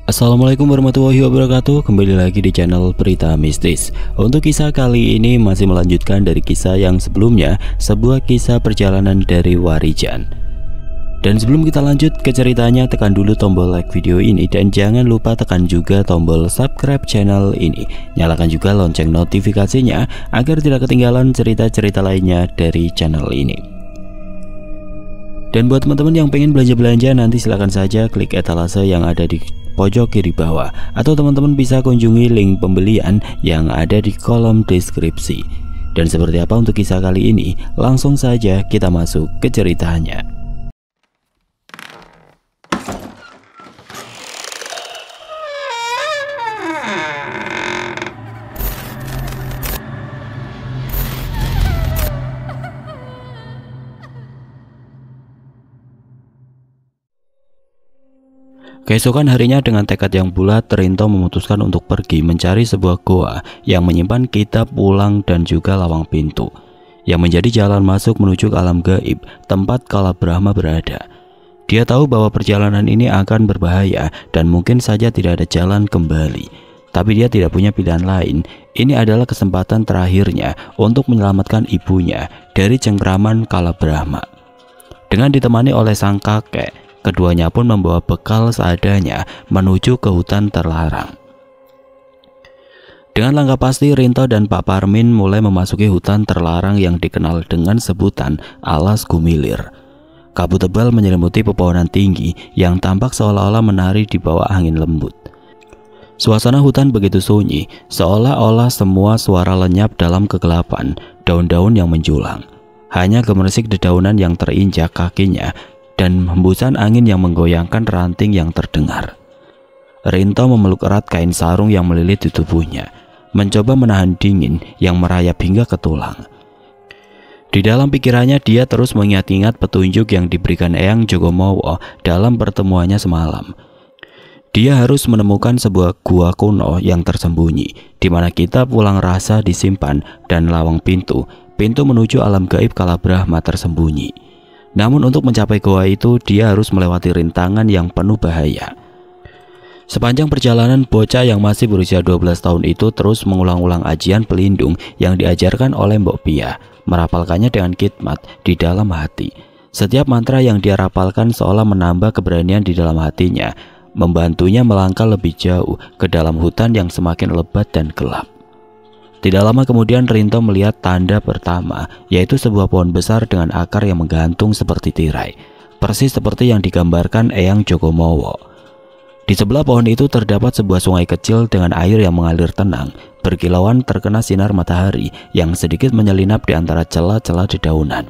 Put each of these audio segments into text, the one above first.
Assalamualaikum warahmatullahi wabarakatuh. Kembali lagi di channel Berita Mistis. Untuk kisah kali ini masih melanjutkan dari kisah yang sebelumnya, sebuah kisah perjalanan dari Warijan. Dan sebelum kita lanjut ke ceritanya, tekan dulu tombol like video ini dan jangan lupa tekan juga tombol subscribe channel ini. Nyalakan juga lonceng notifikasinya agar tidak ketinggalan cerita-cerita lainnya dari channel ini. Dan buat teman-teman yang pengen belanja-belanja, nanti silahkan saja klik etalase yang ada di pojok kiri bawah, atau teman-teman bisa kunjungi link pembelian yang ada di kolom deskripsi. Dan seperti apa untuk kisah kali ini, langsung saja kita masuk ke ceritanya. Keesokan harinya dengan tekad yang bulat, Rinto memutuskan untuk pergi mencari sebuah goa yang menyimpan kitab pulang dan juga lawang pintu, yang menjadi jalan masuk menuju ke alam gaib tempat Kalabrahma berada. Dia tahu bahwa perjalanan ini akan berbahaya dan mungkin saja tidak ada jalan kembali. Tapi dia tidak punya pilihan lain. Ini adalah kesempatan terakhirnya untuk menyelamatkan ibunya dari cengkraman Kalabrahma. Dengan ditemani oleh sang kakek, keduanya pun membawa bekal seadanya menuju ke hutan terlarang. Dengan langkah pasti, Rinto dan Pak Parmin mulai memasuki hutan terlarang yang dikenal dengan sebutan Alas Gumilir. Kabut tebal menyelimuti pepohonan tinggi yang tampak seolah-olah menari di bawah angin lembut. Suasana hutan begitu sunyi, seolah-olah semua suara lenyap dalam kegelapan daun-daun yang menjulang. Hanya gemerisik dedaunan yang terinjak kakinya dan hembusan angin yang menggoyangkan ranting yang terdengar. Rinto memeluk erat kain sarung yang melilit di tubuhnya, mencoba menahan dingin yang merayap hingga ke tulang. Di dalam pikirannya dia terus mengingat-ingat petunjuk yang diberikan Eyang Jogomowo dalam pertemuannya semalam. Dia harus menemukan sebuah gua kuno yang tersembunyi, di mana kitab pulang rasa disimpan dan lawang pintu menuju alam gaib Kalabrahma tersembunyi. Namun untuk mencapai goa itu dia harus melewati rintangan yang penuh bahaya. Sepanjang perjalanan, bocah yang masih berusia 12 tahun itu terus mengulang-ulang ajian pelindung yang diajarkan oleh Mbok Pia, merapalkannya dengan khidmat di dalam hati. Setiap mantra yang dia rapalkan seolah menambah keberanian di dalam hatinya, membantunya melangkah lebih jauh ke dalam hutan yang semakin lebat dan gelap. Tidak lama kemudian Rinto melihat tanda pertama, yaitu sebuah pohon besar dengan akar yang menggantung seperti tirai, persis seperti yang digambarkan Eyang Jogomowo. Di sebelah pohon itu terdapat sebuah sungai kecil dengan air yang mengalir tenang, berkilauan terkena sinar matahari yang sedikit menyelinap di antara celah-celah dedaunan.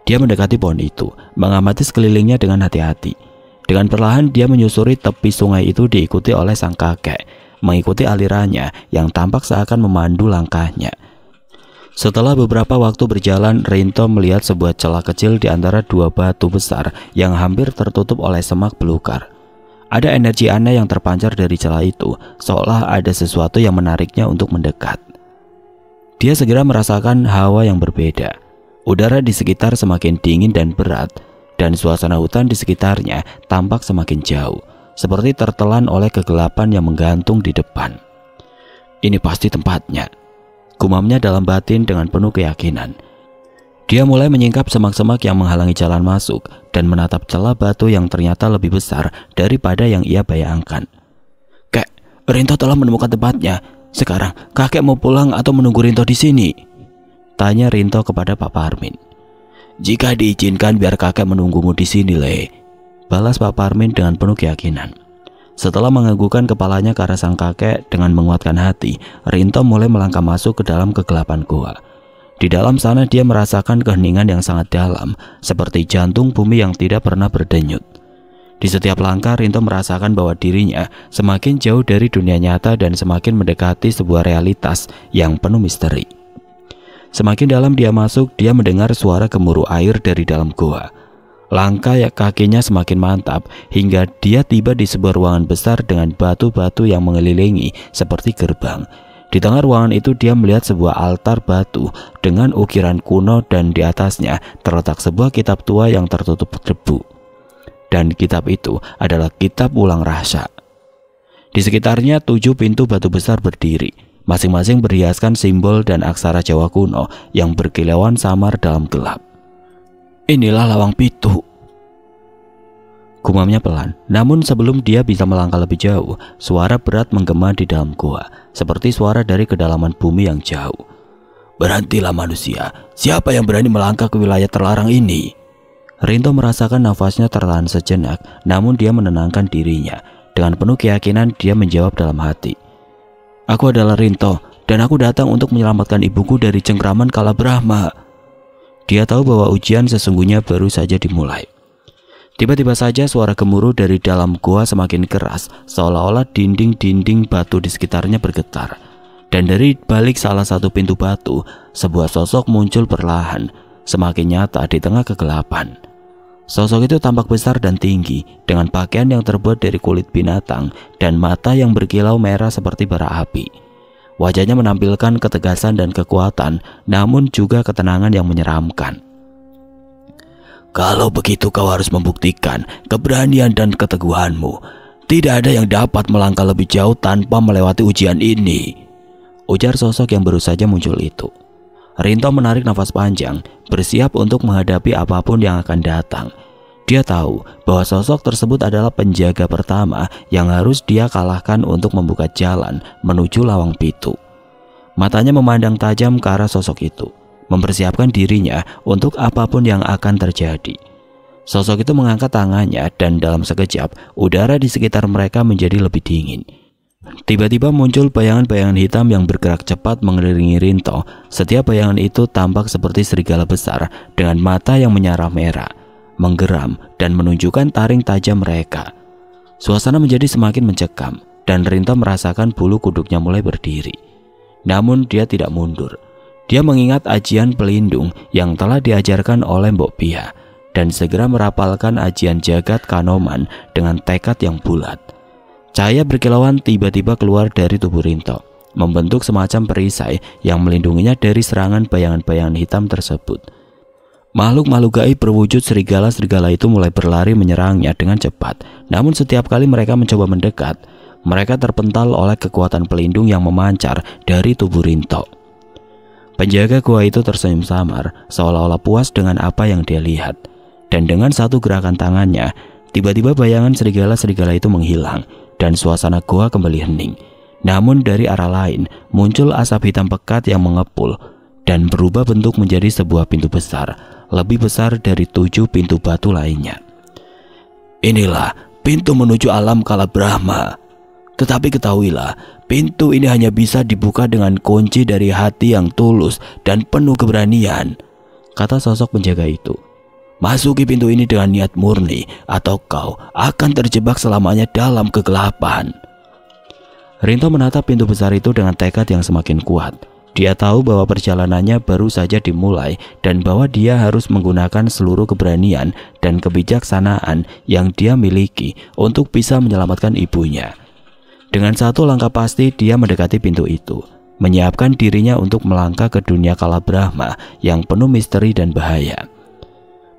Dia mendekati pohon itu, mengamati sekelilingnya dengan hati-hati. Dengan perlahan dia menyusuri tepi sungai itu diikuti oleh sang kakek, mengikuti alirannya yang tampak seakan memandu langkahnya. Setelah beberapa waktu berjalan, Rinto melihat sebuah celah kecil di antara dua batu besar yang hampir tertutup oleh semak belukar. Ada energi aneh yang terpancar dari celah itu, seolah ada sesuatu yang menariknya untuk mendekat. Dia segera merasakan hawa yang berbeda. Udara di sekitar semakin dingin dan berat, dan suasana hutan di sekitarnya tampak semakin jauh, seperti tertelan oleh kegelapan yang menggantung di depan. Ini pasti tempatnya, gumamnya dalam batin dengan penuh keyakinan. Dia mulai menyingkap semak-semak yang menghalangi jalan masuk dan menatap celah batu yang ternyata lebih besar daripada yang ia bayangkan. "Kek, Rinto telah menemukan tempatnya. Sekarang kakek mau pulang atau menunggu Rinto di sini?" tanya Rinto kepada Pak Parmin. "Jika diizinkan biar kakek menunggumu di sini, Le," balas Pak Parmin dengan penuh keyakinan. Setelah menganggukkan kepalanya ke arah sang kakek dengan menguatkan hati, Rinto mulai melangkah masuk ke dalam kegelapan gua. Di dalam sana dia merasakan keheningan yang sangat dalam, seperti jantung bumi yang tidak pernah berdenyut. Di setiap langkah Rinto merasakan bahwa dirinya semakin jauh dari dunia nyata dan semakin mendekati sebuah realitas yang penuh misteri. Semakin dalam dia masuk, dia mendengar suara gemuruh air dari dalam gua. Langkah kakinya semakin mantap hingga dia tiba di sebuah ruangan besar dengan batu-batu yang mengelilingi seperti gerbang. Di tengah ruangan itu dia melihat sebuah altar batu dengan ukiran kuno dan di atasnya terletak sebuah kitab tua yang tertutup debu. Dan kitab itu adalah kitab Pulang Rasa. Di sekitarnya 7 pintu batu besar berdiri, masing-masing berhiaskan simbol dan aksara Jawa kuno yang berkilauan samar dalam gelap. "Inilah lawang pitu," gumamnya pelan. Namun sebelum dia bisa melangkah lebih jauh, suara berat menggema di dalam gua, seperti suara dari kedalaman bumi yang jauh. "Berhentilah manusia, siapa yang berani melangkah ke wilayah terlarang ini?" Rinto merasakan nafasnya tertahan sejenak, namun dia menenangkan dirinya. Dengan penuh keyakinan dia menjawab dalam hati, "Aku adalah Rinto, dan aku datang untuk menyelamatkan ibuku dari cengkraman Kalabrahma." Dia tahu bahwa ujian sesungguhnya baru saja dimulai. Tiba-tiba saja suara gemuruh dari dalam gua semakin keras, seolah-olah dinding-dinding batu di sekitarnya bergetar. Dan dari balik salah satu pintu batu, sebuah sosok muncul perlahan, semakin nyata di tengah kegelapan. Sosok itu tampak besar dan tinggi, dengan pakaian yang terbuat dari kulit binatang dan mata yang berkilau merah seperti bara api. Wajahnya menampilkan ketegasan dan kekuatan, namun juga ketenangan yang menyeramkan. "Kalau begitu kau harus membuktikan keberanian dan keteguhanmu. Tidak ada yang dapat melangkah lebih jauh tanpa melewati ujian ini," ujar sosok yang baru saja muncul itu. Rinto menarik nafas panjang, bersiap untuk menghadapi apapun yang akan datang. Dia tahu bahwa sosok tersebut adalah penjaga pertama yang harus dia kalahkan untuk membuka jalan menuju lawang pitu. Matanya memandang tajam ke arah sosok itu, mempersiapkan dirinya untuk apapun yang akan terjadi. Sosok itu mengangkat tangannya dan dalam sekejap udara di sekitar mereka menjadi lebih dingin. Tiba-tiba muncul bayangan-bayangan hitam yang bergerak cepat mengelilingi Rinto. Setiap bayangan itu tampak seperti serigala besar dengan mata yang menyala merah, menggeram dan menunjukkan taring tajam mereka. Suasana menjadi semakin mencekam dan Rinto merasakan bulu kuduknya mulai berdiri. Namun dia tidak mundur. Dia mengingat ajian pelindung yang telah diajarkan oleh Mbok Pia dan segera merapalkan ajian jagat Kanoman dengan tekad yang bulat. Cahaya berkilauan tiba-tiba keluar dari tubuh Rinto, membentuk semacam perisai yang melindunginya dari serangan bayangan-bayangan hitam tersebut. Makhluk-makhluk gaib berwujud serigala-serigala itu mulai berlari menyerangnya dengan cepat. Namun setiap kali mereka mencoba mendekat, mereka terpental oleh kekuatan pelindung yang memancar dari tubuh Rinto. Penjaga gua itu tersenyum samar, seolah-olah puas dengan apa yang dia lihat. Dan dengan satu gerakan tangannya, tiba-tiba bayangan serigala-serigala itu menghilang dan suasana gua kembali hening. Namun dari arah lain muncul asap hitam pekat yang mengepul dan berubah bentuk menjadi sebuah pintu besar, lebih besar dari 7 pintu batu lainnya. "Inilah pintu menuju alam Kalabrahma. Tetapi ketahuilah, pintu ini hanya bisa dibuka dengan kunci dari hati yang tulus dan penuh keberanian," kata sosok penjaga itu. "Masuki pintu ini dengan niat murni, atau kau akan terjebak selamanya dalam kegelapan." Rinto menatap pintu besar itu dengan tekad yang semakin kuat. Dia tahu bahwa perjalanannya baru saja dimulai dan bahwa dia harus menggunakan seluruh keberanian dan kebijaksanaan yang dia miliki untuk bisa menyelamatkan ibunya. Dengan satu langkah pasti dia mendekati pintu itu, menyiapkan dirinya untuk melangkah ke dunia Kalabrahma yang penuh misteri dan bahaya.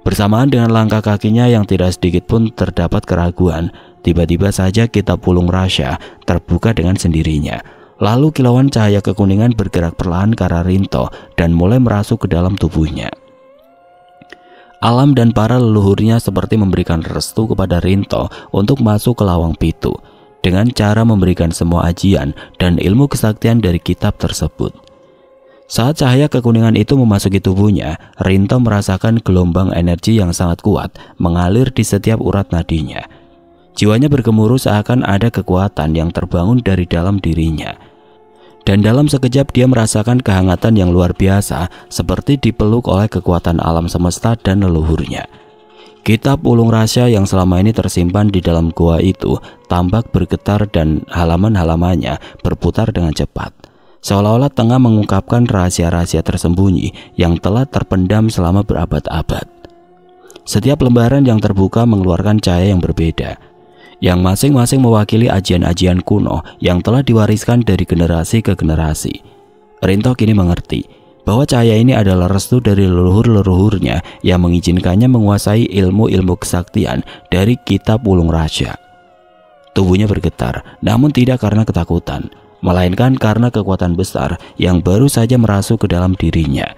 Bersamaan dengan langkah kakinya yang tidak sedikit pun terdapat keraguan, tiba-tiba saja kitab Pulung Rasya terbuka dengan sendirinya. Lalu kilauan cahaya kekuningan bergerak perlahan ke arah Rinto dan mulai merasuk ke dalam tubuhnya. Alam dan para leluhurnya seperti memberikan restu kepada Rinto untuk masuk ke lawang pitu dengan cara memberikan semua ajian dan ilmu kesaktian dari kitab tersebut. Saat cahaya kekuningan itu memasuki tubuhnya, Rinto merasakan gelombang energi yang sangat kuat mengalir di setiap urat nadinya. Jiwanya bergemuruh seakan ada kekuatan yang terbangun dari dalam dirinya. Dan dalam sekejap dia merasakan kehangatan yang luar biasa, seperti dipeluk oleh kekuatan alam semesta dan leluhurnya. Kitab Pulung Rasya yang selama ini tersimpan di dalam gua itu tampak bergetar dan halaman-halamannya berputar dengan cepat, seolah-olah tengah mengungkapkan rahasia-rahasia tersembunyi yang telah terpendam selama berabad-abad. Setiap lembaran yang terbuka mengeluarkan cahaya yang berbeda, yang masing-masing mewakili ajian-ajian kuno yang telah diwariskan dari generasi ke generasi. Rinto kini mengerti bahwa cahaya ini adalah restu dari leluhur-leluhurnya yang mengizinkannya menguasai ilmu-ilmu kesaktian dari kitab Pulung Rasya. Tubuhnya bergetar, namun tidak karena ketakutan, melainkan karena kekuatan besar yang baru saja merasuk ke dalam dirinya.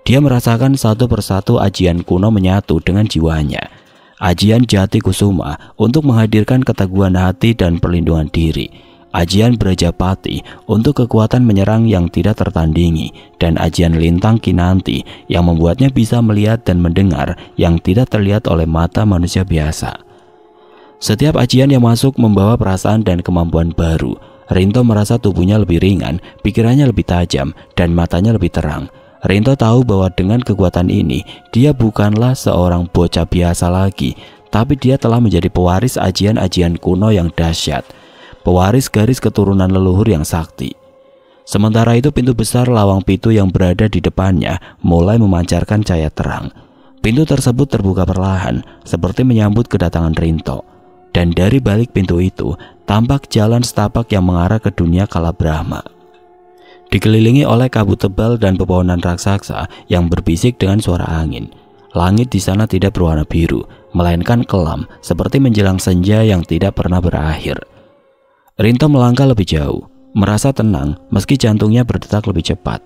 Dia merasakan satu persatu ajian kuno menyatu dengan jiwanya. Ajian Jati Kusuma untuk menghadirkan keteguhan hati dan perlindungan diri. Ajian Brajapati untuk kekuatan menyerang yang tidak tertandingi. Dan ajian Lintang Kinanti yang membuatnya bisa melihat dan mendengar yang tidak terlihat oleh mata manusia biasa. Setiap ajian yang masuk membawa perasaan dan kemampuan baru. Rinto merasa tubuhnya lebih ringan, pikirannya lebih tajam, dan matanya lebih terang. Rinto tahu bahwa dengan kekuatan ini, dia bukanlah seorang bocah biasa lagi, tapi dia telah menjadi pewaris ajian-ajian kuno yang dahsyat, pewaris garis keturunan leluhur yang sakti. Sementara itu pintu besar Lawang Pitu yang berada di depannya mulai memancarkan cahaya terang. Pintu tersebut terbuka perlahan, seperti menyambut kedatangan Rinto. Dan dari balik pintu itu, tampak jalan setapak yang mengarah ke dunia Kalabrahma. Dikelilingi oleh kabut tebal dan pepohonan raksasa yang berbisik dengan suara angin. Langit di sana tidak berwarna biru, melainkan kelam seperti menjelang senja yang tidak pernah berakhir. Rinto melangkah lebih jauh, merasa tenang meski jantungnya berdetak lebih cepat.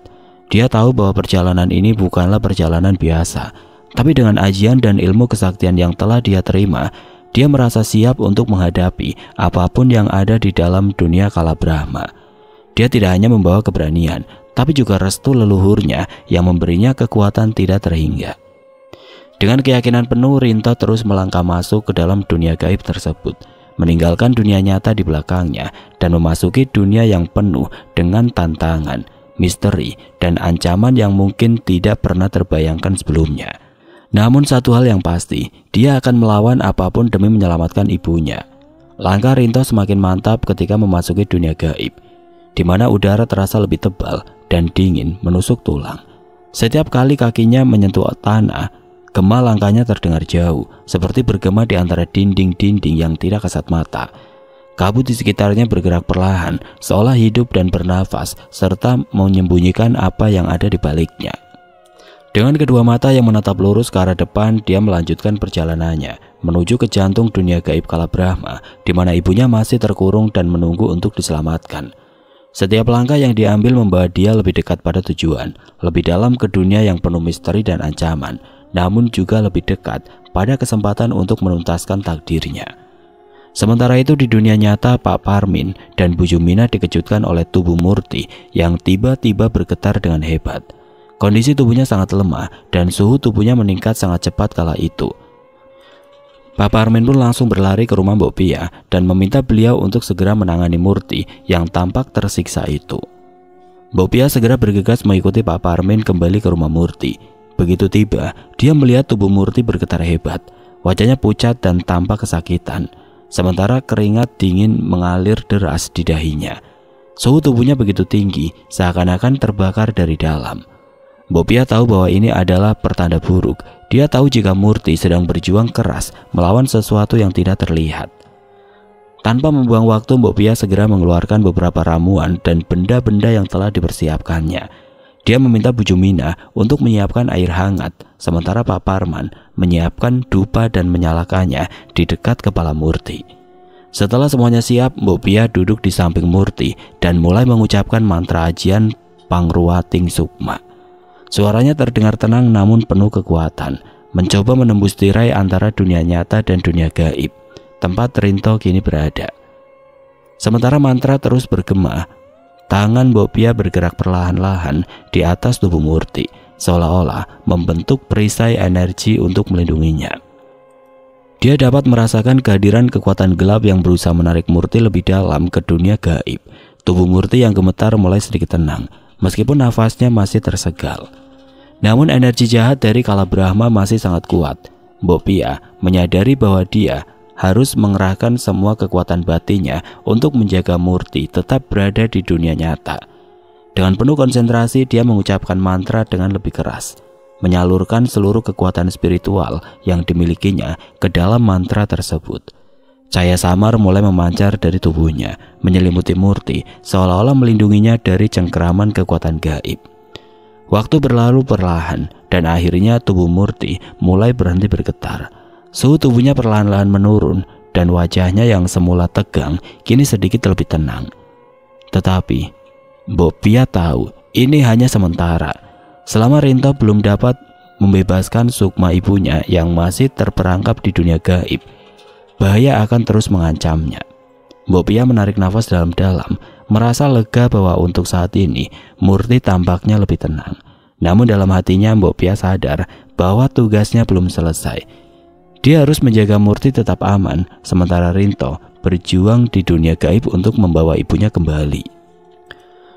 Dia tahu bahwa perjalanan ini bukanlah perjalanan biasa, tapi dengan ajian dan ilmu kesaktian yang telah dia terima, dia merasa siap untuk menghadapi apapun yang ada di dalam dunia Kalabrahma. Dia tidak hanya membawa keberanian, tapi juga restu leluhurnya yang memberinya kekuatan tidak terhingga. Dengan keyakinan penuh, Rinto terus melangkah masuk ke dalam dunia gaib tersebut, meninggalkan dunia nyata di belakangnya dan memasuki dunia yang penuh dengan tantangan, misteri, dan ancaman yang mungkin tidak pernah terbayangkan sebelumnya. Namun satu hal yang pasti, dia akan melawan apapun demi menyelamatkan ibunya. Langkah Rinto semakin mantap ketika memasuki dunia gaib, di mana udara terasa lebih tebal dan dingin menusuk tulang. Setiap kali kakinya menyentuh tanah, gema langkahnya terdengar jauh, seperti bergema di antara dinding-dinding yang tidak kasat mata. Kabut di sekitarnya bergerak perlahan, seolah hidup dan bernafas, serta menyembunyikan apa yang ada di baliknya. Dengan kedua mata yang menatap lurus ke arah depan, dia melanjutkan perjalanannya menuju ke jantung dunia gaib Kalabrahma, di mana ibunya masih terkurung dan menunggu untuk diselamatkan. Setiap langkah yang diambil membawa dia lebih dekat pada tujuan, lebih dalam ke dunia yang penuh misteri dan ancaman, namun juga lebih dekat pada kesempatan untuk menuntaskan takdirnya. Sementara itu di dunia nyata, Pak Parmin dan Bu Jumina dikejutkan oleh tubuh Murti yang tiba-tiba bergetar dengan hebat. Kondisi tubuhnya sangat lemah dan suhu tubuhnya meningkat sangat cepat kala itu. Pak Parmin pun langsung berlari ke rumah Mbok Pia dan meminta beliau untuk segera menangani Murti yang tampak tersiksa itu. Mbok Pia segera bergegas mengikuti Pak Parmin kembali ke rumah Murti. Begitu tiba, dia melihat tubuh Murti bergetar hebat. Wajahnya pucat dan tampak kesakitan, sementara keringat dingin mengalir deras di dahinya. Suhu tubuhnya begitu tinggi, seakan-akan terbakar dari dalam. Mbok Pia tahu bahwa ini adalah pertanda buruk. Dia tahu jika Murti sedang berjuang keras melawan sesuatu yang tidak terlihat. Tanpa membuang waktu, Mbok Pia segera mengeluarkan beberapa ramuan dan benda-benda yang telah dipersiapkannya. Dia meminta Bu Jumina untuk menyiapkan air hangat, sementara Pak Parman menyiapkan dupa dan menyalakannya di dekat kepala Murti. Setelah semuanya siap, Mbok Pia duduk di samping Murti dan mulai mengucapkan mantra ajian Pangruwating Sukma. Suaranya terdengar tenang namun penuh kekuatan, mencoba menembus tirai antara dunia nyata dan dunia gaib, tempat Rinto kini berada. Sementara mantra terus bergema, tangan Mbok Pia bergerak perlahan-lahan di atas tubuh Murti, seolah-olah membentuk perisai energi untuk melindunginya. Dia dapat merasakan kehadiran kekuatan gelap yang berusaha menarik Murti lebih dalam ke dunia gaib. Tubuh Murti yang gemetar mulai sedikit tenang, meskipun nafasnya masih tersegal. Namun energi jahat dari Kalabrahma masih sangat kuat. Mbok Pia menyadari bahwa dia harus mengerahkan semua kekuatan batinnya untuk menjaga Murti tetap berada di dunia nyata. Dengan penuh konsentrasi, dia mengucapkan mantra dengan lebih keras, menyalurkan seluruh kekuatan spiritual yang dimilikinya ke dalam mantra tersebut. Cahaya samar mulai memancar dari tubuhnya, menyelimuti Murti seolah-olah melindunginya dari cengkeraman kekuatan gaib. Waktu berlalu perlahan dan akhirnya tubuh Murti mulai berhenti bergetar. Suhu tubuhnya perlahan-lahan menurun dan wajahnya yang semula tegang kini sedikit lebih tenang. Tetapi Mbok Pia tahu ini hanya sementara. Selama Rinto belum dapat membebaskan sukma ibunya yang masih terperangkap di dunia gaib, bahaya akan terus mengancamnya. Mbok Pia menarik nafas dalam-dalam, merasa lega bahwa untuk saat ini Murti tampaknya lebih tenang. Namun dalam hatinya Mbok Pia sadar bahwa tugasnya belum selesai. Dia harus menjaga Murti tetap aman, sementara Rinto berjuang di dunia gaib untuk membawa ibunya kembali.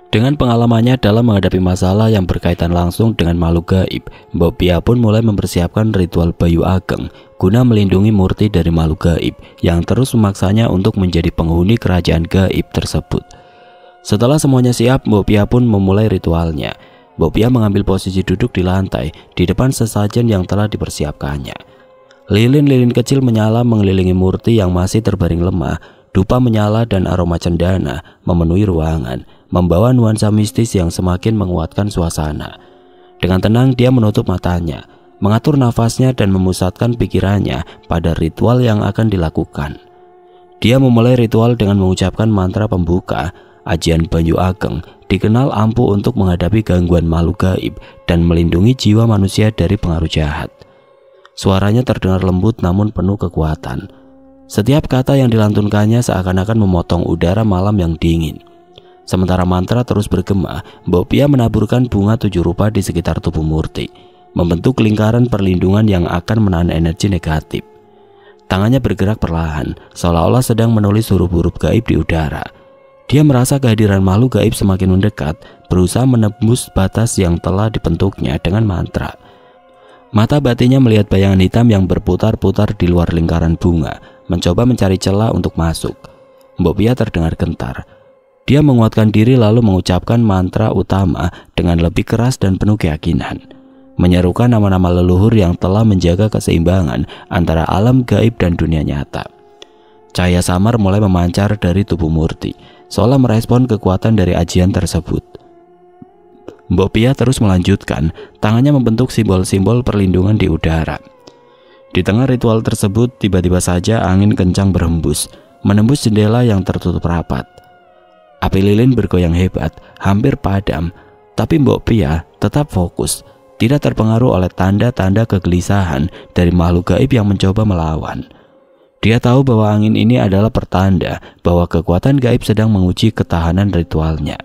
Dengan pengalamannya dalam menghadapi masalah yang berkaitan langsung dengan makhluk gaib, Mbok Pia pun mulai mempersiapkan ritual Bayu Ageng guna melindungi Murti dari makhluk gaib yang terus memaksanya untuk menjadi penghuni kerajaan gaib tersebut. Setelah semuanya siap, Mbok Pia pun memulai ritualnya. Mbok Pia mengambil posisi duduk di lantai di depan sesajen yang telah dipersiapkannya. Lilin-lilin kecil menyala mengelilingi Murti yang masih terbaring lemah. Dupa menyala dan aroma cendana memenuhi ruangan, membawa nuansa mistis yang semakin menguatkan suasana. Dengan tenang dia menutup matanya, mengatur nafasnya dan memusatkan pikirannya pada ritual yang akan dilakukan. Dia memulai ritual dengan mengucapkan mantra pembuka. Ajian Bayu Ageng dikenal ampuh untuk menghadapi gangguan makhluk gaib dan melindungi jiwa manusia dari pengaruh jahat. Suaranya terdengar lembut namun penuh kekuatan. Setiap kata yang dilantunkannya seakan-akan memotong udara malam yang dingin. Sementara mantra terus bergema, Mbok Pia menaburkan bunga 7 rupa di sekitar tubuh Murti, membentuk lingkaran perlindungan yang akan menahan energi negatif. Tangannya bergerak perlahan, seolah-olah sedang menulis huruf-huruf gaib di udara. Dia merasa kehadiran makhluk gaib semakin mendekat, berusaha menembus batas yang telah dibentuknya dengan mantra. Mata batinnya melihat bayangan hitam yang berputar-putar di luar lingkaran bunga, mencoba mencari celah untuk masuk. Mbok Pia terdengar gentar. Dia menguatkan diri lalu mengucapkan mantra utama dengan lebih keras dan penuh keyakinan, menyerukan nama-nama leluhur yang telah menjaga keseimbangan antara alam gaib dan dunia nyata. Cahaya samar mulai memancar dari tubuh Murti, seolah merespon kekuatan dari ajian tersebut. Mbok Pia terus melanjutkan, tangannya membentuk simbol-simbol perlindungan di udara. Di tengah ritual tersebut, tiba-tiba saja angin kencang berhembus, menembus jendela yang tertutup rapat. Api lilin bergoyang hebat, hampir padam, tapi Mbok Pia tetap fokus, tidak terpengaruh oleh tanda-tanda kegelisahan dari makhluk gaib yang mencoba melawan. Dia tahu bahwa angin ini adalah pertanda bahwa kekuatan gaib sedang menguji ketahanan ritualnya.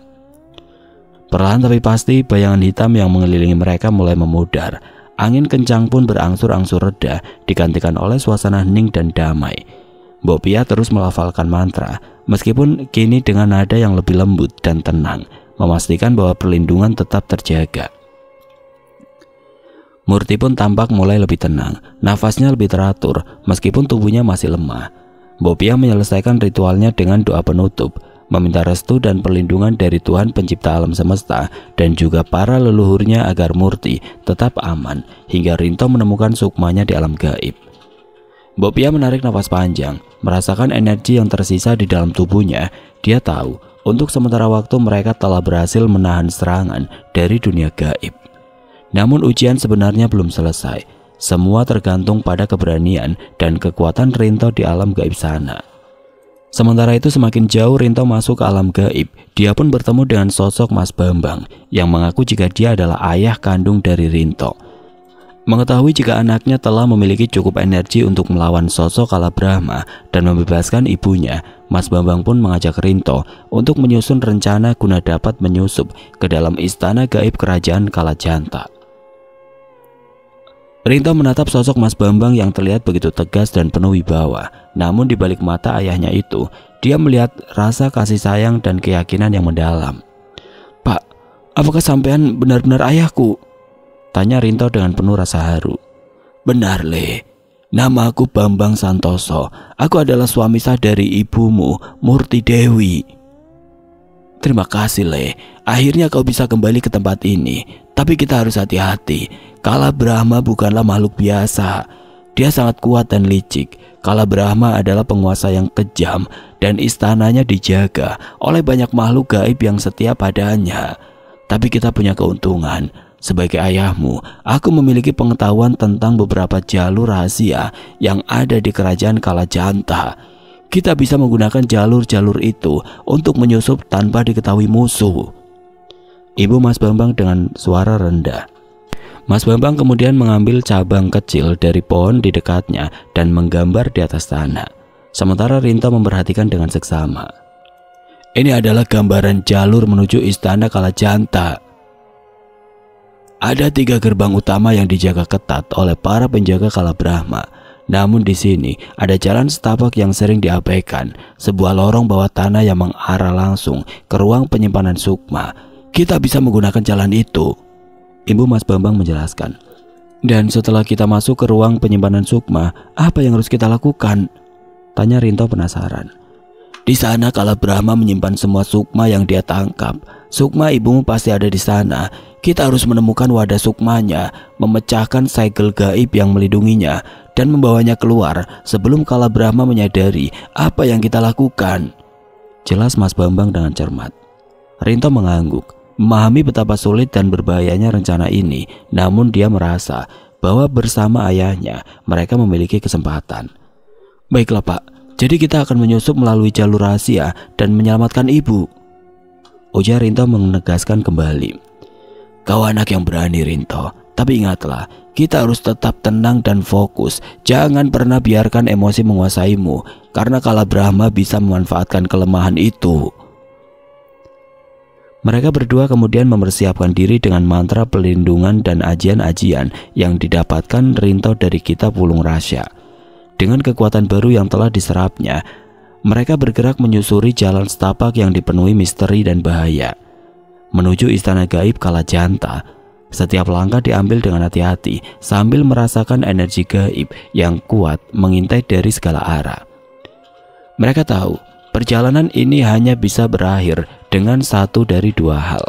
Perlahan tapi pasti, bayangan hitam yang mengelilingi mereka mulai memudar. Angin kencang pun berangsur-angsur reda, digantikan oleh suasana hening dan damai. Mbok Pia terus melafalkan mantra, meskipun kini dengan nada yang lebih lembut dan tenang, memastikan bahwa perlindungan tetap terjaga. Murti pun tampak mulai lebih tenang, nafasnya lebih teratur, meskipun tubuhnya masih lemah. Mbok Pia menyelesaikan ritualnya dengan doa penutup, meminta restu dan perlindungan dari Tuhan pencipta alam semesta dan juga para leluhurnya agar Murti tetap aman hingga Rinto menemukan sukmanya di alam gaib. Mbok Pia menarik nafas panjang, merasakan energi yang tersisa di dalam tubuhnya. Dia tahu untuk sementara waktu mereka telah berhasil menahan serangan dari dunia gaib. Namun ujian sebenarnya belum selesai. Semua tergantung pada keberanian dan kekuatan Rinto di alam gaib sana. Sementara itu semakin jauh Rinto masuk ke alam gaib, dia pun bertemu dengan sosok Mas Bambang yang mengaku jika dia adalah ayah kandung dari Rinto. Mengetahui jika anaknya telah memiliki cukup energi untuk melawan sosok Kalabrahma dan membebaskan ibunya, Mas Bambang pun mengajak Rinto untuk menyusun rencana guna dapat menyusup ke dalam istana gaib kerajaan Kalajanta. Rinto menatap sosok Mas Bambang yang terlihat begitu tegas dan penuh wibawa. Namun di balik mata ayahnya itu, dia melihat rasa kasih sayang dan keyakinan yang mendalam. "Pak, apakah sampean benar-benar ayahku?" tanya Rinto dengan penuh rasa haru. "Benar, Le. Nama aku Bambang Santoso. Aku adalah suami sah dari ibumu, Murti Dewi." "Terima kasih, Le. Akhirnya kau bisa kembali ke tempat ini. Tapi kita harus hati-hati. Kalabrahma bukanlah makhluk biasa. Dia sangat kuat dan licik. Kalabrahma adalah penguasa yang kejam dan istananya dijaga oleh banyak makhluk gaib yang setia padanya. Tapi kita punya keuntungan. Sebagai ayahmu, aku memiliki pengetahuan tentang beberapa jalur rahasia yang ada di kerajaan Kalajanta. Kita bisa menggunakan jalur-jalur itu untuk menyusup tanpa diketahui musuh. Ibu Mas Bambang dengan suara rendah. Mas Bambang kemudian mengambil cabang kecil dari pohon di dekatnya dan menggambar di atas tanah. Sementara Rinto memperhatikan dengan seksama. Ini adalah gambaran jalur menuju istana Kalajanta. Ada 3 gerbang utama yang dijaga ketat oleh para penjaga Kalabrahma. Namun di sini ada jalan setapak yang sering diabaikan, sebuah lorong bawah tanah yang mengarah langsung ke ruang penyimpanan sukma. Kita bisa menggunakan jalan itu, Ibu Mas Bambang menjelaskan. Dan setelah kita masuk ke ruang penyimpanan sukma, apa yang harus kita lakukan? Tanya Rinto penasaran. Di sana Kalabrahma menyimpan semua sukma yang dia tangkap. Sukma ibumu pasti ada di sana. Kita harus menemukan wadah sukmanya, memecahkan segel gaib yang melindunginya, dan membawanya keluar sebelum Kalabrahma menyadari apa yang kita lakukan. Jelas Mas Bambang dengan cermat. Rinto mengangguk, memahami betapa sulit dan berbahayanya rencana ini. Namun dia merasa bahwa bersama ayahnya mereka memiliki kesempatan. Baiklah Pak, jadi kita akan menyusup melalui jalur rahasia dan menyelamatkan ibu, ujar Rinto menegaskan kembali. Kau anak yang berani Rinto, tapi ingatlah, kita harus tetap tenang dan fokus. Jangan pernah biarkan emosi menguasaimu, karena Kalabrahma bisa memanfaatkan kelemahan itu. Mereka berdua kemudian mempersiapkan diri dengan mantra pelindungan dan ajian-ajian yang didapatkan Rinto dari kitab Wulung Rasya. Dengan kekuatan baru yang telah diserapnya, mereka bergerak menyusuri jalan setapak yang dipenuhi misteri dan bahaya menuju istana gaib Kalajanta. Setiap langkah diambil dengan hati-hati sambil merasakan energi gaib yang kuat mengintai dari segala arah. Mereka tahu perjalanan ini hanya bisa berakhir dengan satu dari 2 hal,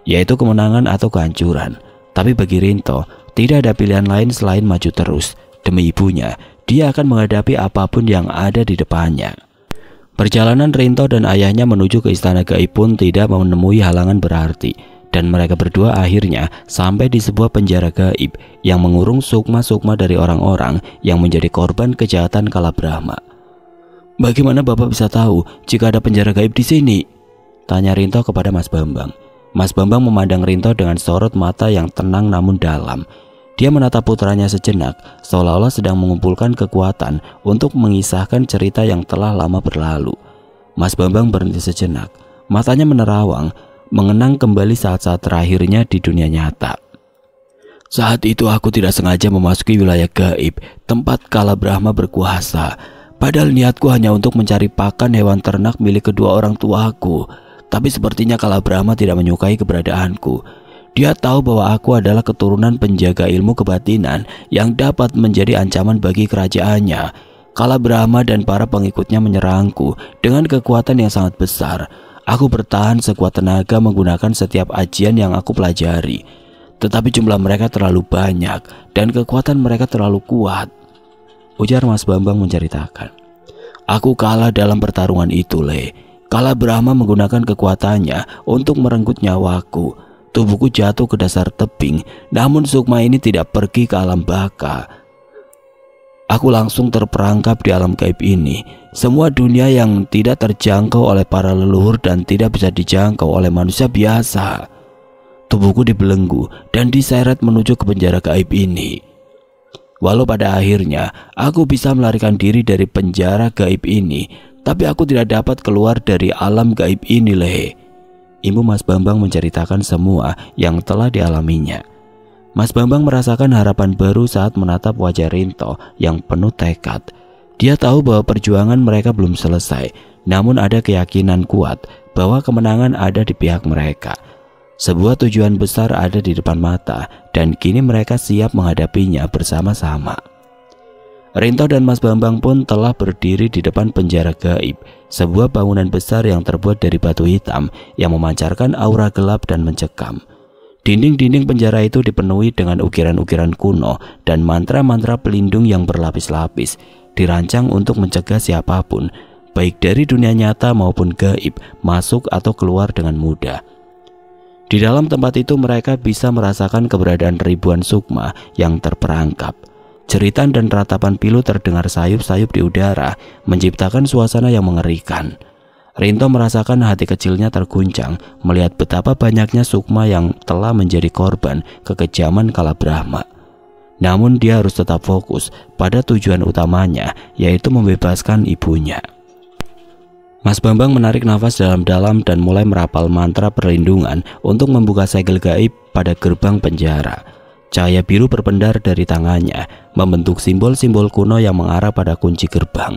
yaitu kemenangan atau kehancuran. Tapi bagi Rinto, tidak ada pilihan lain selain maju terus. Demi ibunya, dia akan menghadapi apapun yang ada di depannya. Perjalanan Rinto dan ayahnya menuju ke istana gaib pun tidak menemui halangan berarti, dan mereka berdua akhirnya sampai di sebuah penjara gaib yang mengurung sukma-sukma dari orang-orang yang menjadi korban kejahatan Kalabrahma. Bagaimana Bapak bisa tahu jika ada penjara gaib di sini? Tanya Rinto kepada Mas Bambang. Mas Bambang memandang Rinto dengan sorot mata yang tenang namun dalam. Dia menatap putranya sejenak, seolah-olah sedang mengumpulkan kekuatan untuk mengisahkan cerita yang telah lama berlalu. Mas Bambang berhenti sejenak, matanya menerawang, mengenang kembali saat-saat terakhirnya di dunia nyata. Saat itu aku tidak sengaja memasuki wilayah gaib, tempat Kalabrahma berkuasa. Padahal niatku hanya untuk mencari pakan hewan ternak milik kedua orang tuaku. Tapi sepertinya Kalabrahma tidak menyukai keberadaanku. Dia tahu bahwa aku adalah keturunan penjaga ilmu kebatinan yang dapat menjadi ancaman bagi kerajaannya. Kalabrahma dan para pengikutnya menyerangku dengan kekuatan yang sangat besar. Aku bertahan sekuat tenaga menggunakan setiap ajian yang aku pelajari. Tetapi jumlah mereka terlalu banyak dan kekuatan mereka terlalu kuat, ujar Mas Bambang menceritakan. Aku kalah dalam pertarungan itu, Le. Kalabrahma menggunakan kekuatannya untuk merenggut nyawaku. Tubuhku jatuh ke dasar tebing, namun sukma ini tidak pergi ke alam baka. Aku langsung terperangkap di alam gaib ini. Semua dunia yang tidak terjangkau oleh para leluhur dan tidak bisa dijangkau oleh manusia biasa. Tubuhku dibelenggu dan diseret menuju ke penjara gaib ini. Walau pada akhirnya aku bisa melarikan diri dari penjara gaib ini, tapi aku tidak dapat keluar dari alam gaib ini, Le. Ibu Mas Bambang menceritakan semua yang telah dialaminya. Mas Bambang merasakan harapan baru saat menatap wajah Rinto yang penuh tekad. Dia tahu bahwa perjuangan mereka belum selesai, namun ada keyakinan kuat bahwa kemenangan ada di pihak mereka. Sebuah tujuan besar ada di depan mata dan kini mereka siap menghadapinya bersama-sama. Rinto dan Mas Bambang pun telah berdiri di depan penjara gaib, sebuah bangunan besar yang terbuat dari batu hitam yang memancarkan aura gelap dan mencekam. Dinding-dinding penjara itu dipenuhi dengan ukiran-ukiran kuno dan mantra-mantra pelindung yang berlapis-lapis, dirancang untuk mencegah siapapun, baik dari dunia nyata maupun gaib, masuk atau keluar dengan mudah. Di dalam tempat itu mereka bisa merasakan keberadaan ribuan sukma yang terperangkap. Jeritan dan ratapan pilu terdengar sayup-sayup di udara, menciptakan suasana yang mengerikan. Rinto merasakan hati kecilnya terguncang melihat betapa banyaknya sukma yang telah menjadi korban kekejaman Kalabrahma. Namun dia harus tetap fokus pada tujuan utamanya, yaitu membebaskan ibunya. Mas Bambang menarik nafas dalam-dalam dan mulai merapal mantra perlindungan untuk membuka segel gaib pada gerbang penjara. Cahaya biru berpendar dari tangannya, membentuk simbol-simbol kuno yang mengarah pada kunci gerbang.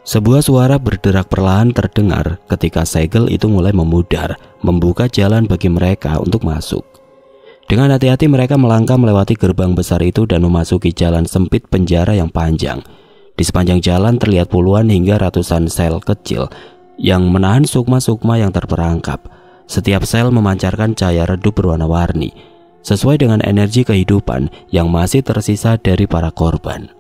Sebuah suara berderak perlahan terdengar ketika segel itu mulai memudar, membuka jalan bagi mereka untuk masuk. Dengan hati-hati mereka melangkah melewati gerbang besar itu dan memasuki jalan sempit penjara yang panjang. Di sepanjang jalan terlihat puluhan hingga ratusan sel kecil yang menahan sukma-sukma yang terperangkap. Setiap sel memancarkan cahaya redup berwarna-warni, sesuai dengan energi kehidupan yang masih tersisa dari para korban.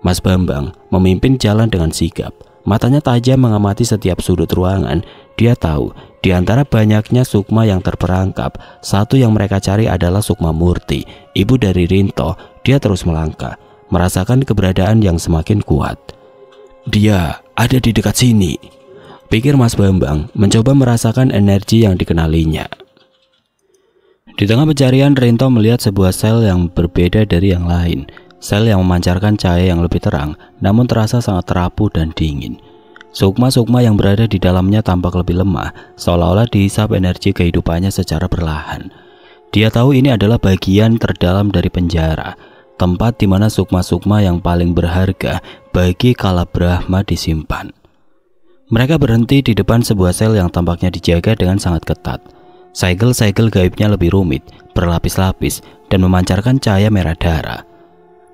Mas Bambang memimpin jalan dengan sigap. Matanya tajam mengamati setiap sudut ruangan. Dia tahu di antara banyaknya sukma yang terperangkap, satu yang mereka cari adalah Sukma Murti, ibu dari Rinto. Dia terus melangkah, merasakan keberadaan yang semakin kuat. Dia ada di dekat sini, pikir Mas Bambang, mencoba merasakan energi yang dikenalinya. Di tengah pencarian, Rinto melihat sebuah sel yang berbeda dari yang lain. Sel yang memancarkan cahaya yang lebih terang, namun terasa sangat rapuh dan dingin. Sukma-sukma yang berada di dalamnya tampak lebih lemah, seolah-olah dihisap energi kehidupannya secara perlahan. Dia tahu ini adalah bagian terdalam dari penjara, tempat di mana sukma-sukma yang paling berharga bagi Kalabrahma disimpan. Mereka berhenti di depan sebuah sel yang tampaknya dijaga dengan sangat ketat. Segel-segel gaibnya lebih rumit, berlapis-lapis, dan memancarkan cahaya merah darah.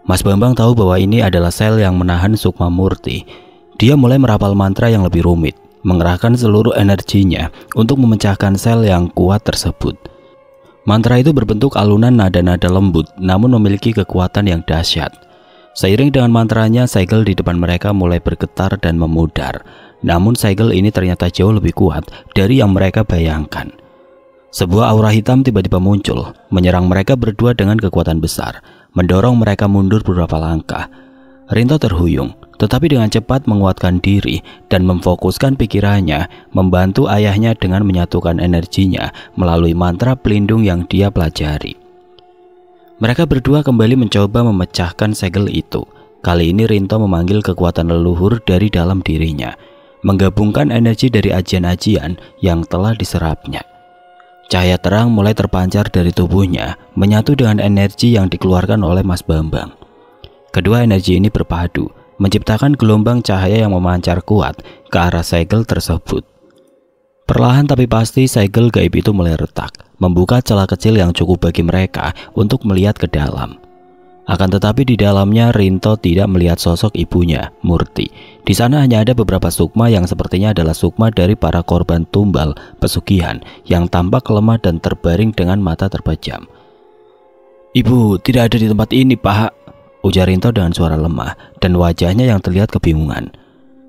Mas Bambang tahu bahwa ini adalah sel yang menahan Sukma Murti. Dia mulai merapal mantra yang lebih rumit, mengerahkan seluruh energinya untuk memecahkan sel yang kuat tersebut. Mantra itu berbentuk alunan nada-nada lembut, namun memiliki kekuatan yang dahsyat. Seiring dengan mantranya, segel di depan mereka mulai bergetar dan memudar. Namun segel ini ternyata jauh lebih kuat dari yang mereka bayangkan. Sebuah aura hitam tiba-tiba muncul, menyerang mereka berdua dengan kekuatan besar, mendorong mereka mundur beberapa langkah. Rinto terhuyung, tetapi dengan cepat menguatkan diri dan memfokuskan pikirannya, membantu ayahnya dengan menyatukan energinya melalui mantra pelindung yang dia pelajari. Mereka berdua kembali mencoba memecahkan segel itu. Kali ini Rinto memanggil kekuatan leluhur dari dalam dirinya, menggabungkan energi dari ajian-ajian yang telah diserapnya. Cahaya terang mulai terpancar dari tubuhnya, menyatu dengan energi yang dikeluarkan oleh Mas Bambang. Kedua energi ini berpadu, menciptakan gelombang cahaya yang memancar kuat ke arah segel tersebut. Perlahan tapi pasti segel gaib itu mulai retak, membuka celah kecil yang cukup bagi mereka untuk melihat ke dalam. Akan tetapi di dalamnya Rinto tidak melihat sosok ibunya, Murti. Di sana hanya ada beberapa sukma yang sepertinya adalah sukma dari para korban tumbal pesugihan yang tampak lemah dan terbaring dengan mata terpejam. "Ibu tidak ada di tempat ini, Pak," ujar Rinto dengan suara lemah dan wajahnya yang terlihat kebingungan.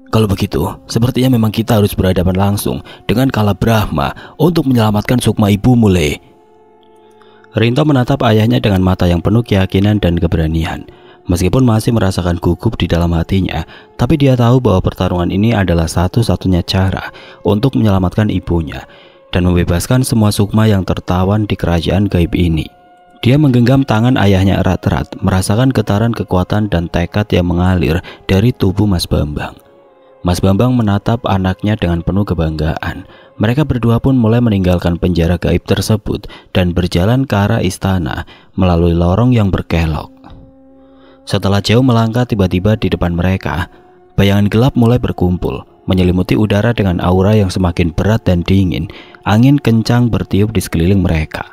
"Kalau begitu, sepertinya memang kita harus berhadapan langsung dengan Kalabrahma untuk menyelamatkan sukma ibumu, Le." Rinto menatap ayahnya dengan mata yang penuh keyakinan dan keberanian. Meskipun masih merasakan gugup di dalam hatinya, tapi dia tahu bahwa pertarungan ini adalah satu-satunya cara untuk menyelamatkan ibunya dan membebaskan semua sukma yang tertawan di kerajaan gaib ini. Dia menggenggam tangan ayahnya erat-erat, merasakan getaran kekuatan dan tekad yang mengalir dari tubuh Mas Bambang. Mas Bambang menatap anaknya dengan penuh kebanggaan. Mereka berdua pun mulai meninggalkan penjara gaib tersebut dan berjalan ke arah istana melalui lorong yang berkelok. Setelah jauh melangkah, tiba-tiba di depan mereka, bayangan gelap mulai berkumpul, menyelimuti udara dengan aura yang semakin berat dan dingin. Angin kencang bertiup di sekeliling mereka,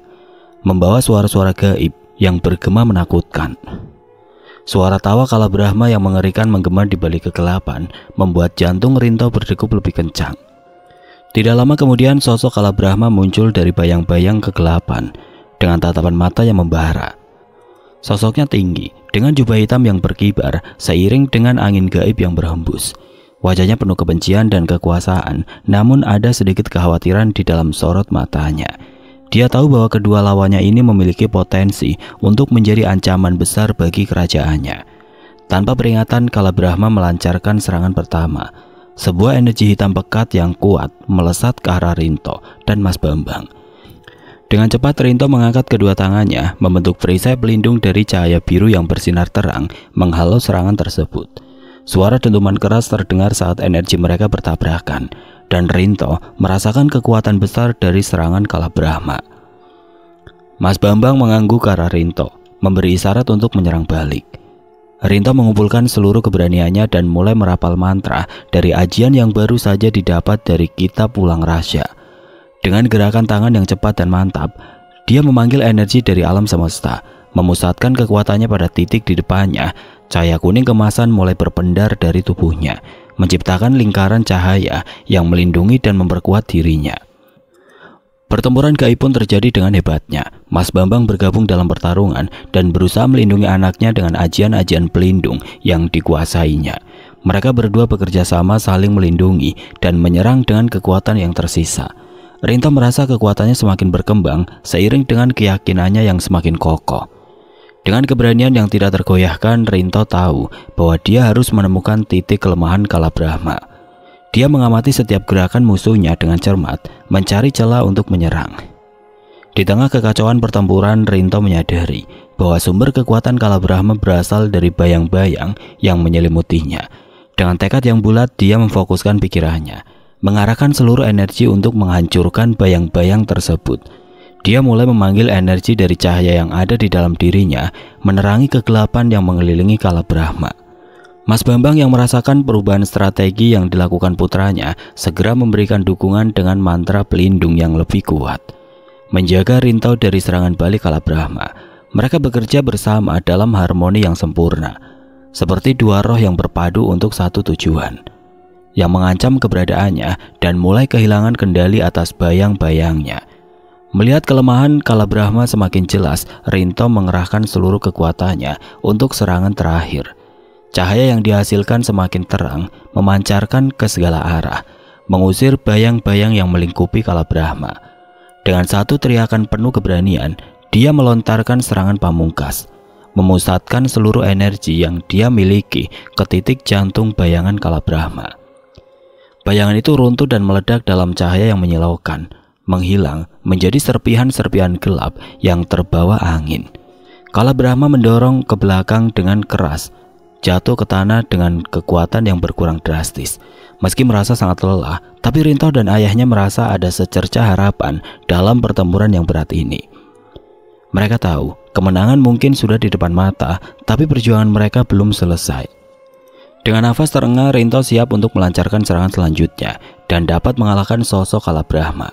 membawa suara-suara gaib yang bergema menakutkan. Suara tawa Kalabrahma yang mengerikan menggema di balik kegelapan, membuat jantung Rinto berdegup lebih kencang. Tidak lama kemudian sosok Kalabrahma muncul dari bayang-bayang kegelapan dengan tatapan mata yang membara. Sosoknya tinggi dengan jubah hitam yang berkibar seiring dengan angin gaib yang berhembus. Wajahnya penuh kebencian dan kekuasaan, namun ada sedikit kekhawatiran di dalam sorot matanya. Dia tahu bahwa kedua lawannya ini memiliki potensi untuk menjadi ancaman besar bagi kerajaannya. Tanpa peringatan, Kalabrahma melancarkan serangan pertama. Sebuah energi hitam pekat yang kuat melesat ke arah Rinto dan Mas Bambang. Dengan cepat Rinto mengangkat kedua tangannya, membentuk perisai pelindung dari cahaya biru yang bersinar terang menghalau serangan tersebut. Suara dentuman keras terdengar saat energi mereka bertabrakan, dan Rinto merasakan kekuatan besar dari serangan Kalabrahma. Mas Bambang mengangguk ke arah Rinto, memberi isyarat untuk menyerang balik. Rinto mengumpulkan seluruh keberaniannya dan mulai merapal mantra dari ajian yang baru saja didapat dari kitab Pulang Rasya. Dengan gerakan tangan yang cepat dan mantap, dia memanggil energi dari alam semesta, memusatkan kekuatannya pada titik di depannya. Cahaya kuning kemasan mulai berpendar dari tubuhnya, menciptakan lingkaran cahaya yang melindungi dan memperkuat dirinya. Pertempuran gaib pun terjadi dengan hebatnya. Mas Bambang bergabung dalam pertarungan dan berusaha melindungi anaknya dengan ajian-ajian pelindung yang dikuasainya. Mereka berdua bekerja sama saling melindungi dan menyerang dengan kekuatan yang tersisa. Rinto merasa kekuatannya semakin berkembang seiring dengan keyakinannya yang semakin kokoh. Dengan keberanian yang tidak tergoyahkan, Rinto tahu bahwa dia harus menemukan titik kelemahan Kalabrahma. Dia mengamati setiap gerakan musuhnya dengan cermat, mencari celah untuk menyerang. Di tengah kekacauan pertempuran, Rinto menyadari bahwa sumber kekuatan Kalabrahma berasal dari bayang-bayang yang menyelimutinya. Dengan tekad yang bulat, dia memfokuskan pikirannya, mengarahkan seluruh energi untuk menghancurkan bayang-bayang tersebut. Dia mulai memanggil energi dari cahaya yang ada di dalam dirinya, menerangi kegelapan yang mengelilingi Kalabrahma. Mas Bambang yang merasakan perubahan strategi yang dilakukan putranya segera memberikan dukungan dengan mantra pelindung yang lebih kuat, menjaga Rinto dari serangan balik Kalabrahma. Mereka bekerja bersama dalam harmoni yang sempurna, seperti dua roh yang berpadu untuk satu tujuan, yang mengancam keberadaannya dan mulai kehilangan kendali atas bayang-bayangnya. Melihat kelemahan Kalabrahma semakin jelas, Rinto mengerahkan seluruh kekuatannya untuk serangan terakhir. Cahaya yang dihasilkan semakin terang, memancarkan ke segala arah, mengusir bayang-bayang yang melingkupi Kalabrahma. Dengan satu teriakan penuh keberanian, dia melontarkan serangan pamungkas, memusatkan seluruh energi yang dia miliki ke titik jantung bayangan Kalabrahma. Bayangan itu runtuh dan meledak dalam cahaya yang menyilaukan, menghilang menjadi serpihan-serpihan gelap yang terbawa angin. Kalabrahma mendorong ke belakang dengan keras, jatuh ke tanah dengan kekuatan yang berkurang drastis. Meski merasa sangat lelah, tapi Rinto dan ayahnya merasa ada secercah harapan dalam pertempuran yang berat ini. Mereka tahu kemenangan mungkin sudah di depan mata, tapi perjuangan mereka belum selesai. Dengan nafas terengah, Rinto siap untuk melancarkan serangan selanjutnya dan dapat mengalahkan sosok Kalabrahma.